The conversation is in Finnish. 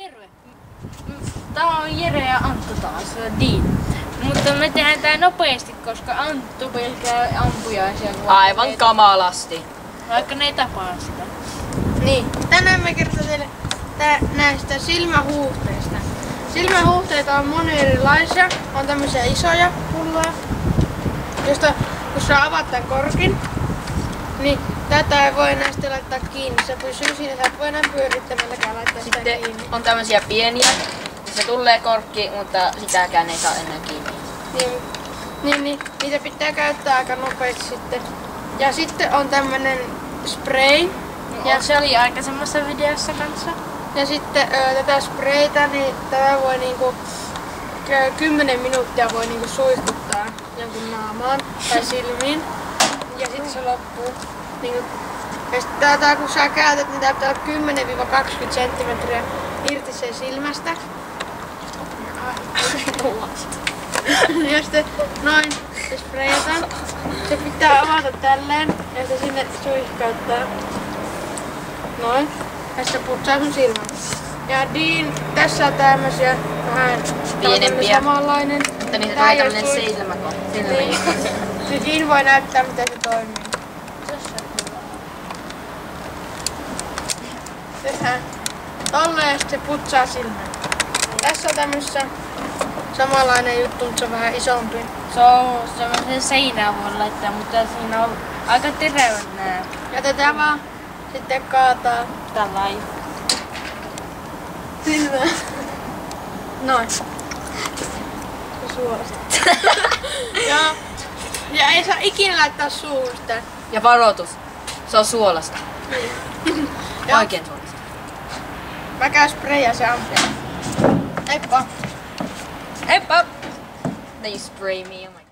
Terve! Tää on Jere ja Anttu taas, Dean. Mutta me tehdään tää nopeasti, koska Anttu pelkää ampujaisia. Aivan kamalasti. Vaikka ne ei tapaa sitä. Niin, tänään me kertoo teille näistä silmähuuhteista. Silmähuuhteita on monia erilaisia. On tämmöisiä isoja pulloja, josta kun sä avaat tän korkin, niin tätä ei voi näistä laittaa kiinni. Se pysyy siinä, sä et voi enää pyörittämälläkään laittaa sitä Sitten kiinni. on tämmösiä pieniä. Se tulee korkki, mutta sitäkään ei saa enää kiinni. Niin, niitä pitää käyttää aika nopeasti sitten. Ja sitten on tämmönen spray. Ja se oli aikaisemmassa videossa kanssa. Ja sitten tätä spreitä, niin tätä voi niinku 10 minuuttia voi niinku suihkuttaa jonkun naamaan tai silmiin. Ja sitten se loppuu. Niinku, ja sitten tätä kun sä käytät, niin tää pitää olla 10-20 senttimetriä irti sen silmästä. Ja sitten noin se sprayataan. Se pitää avata tälleen ja se sinne suihkauttaa. Noin. Ja sitten putsaa sun silmän. Ja Dean, tässä on tämmösiä vähän pienempiä. Samanlainen. Mutta niitä tulee tämmönen silmäko. Niin. Se Dean voi näyttää miten se toimii. Tehdään tolleen ja sitten se putsaa silmän. Tässä on tämmössä samanlainen juttu, mutta se on vähän isompi. Se on semmoisen seinään voi laittaa, mutta siinä on aika terävät nää. Ja tätä vaan sitten kaataa Tällainen. silmään. Noin. Se suolasta. ja ei saa ikinä laittaa suuhun sitä. Ja varoitus. Se on suolasta. Ja Oikein suolasta. mä käyn sprayaa se ampia. Heippa! Heippa! They spray me. Oh my God.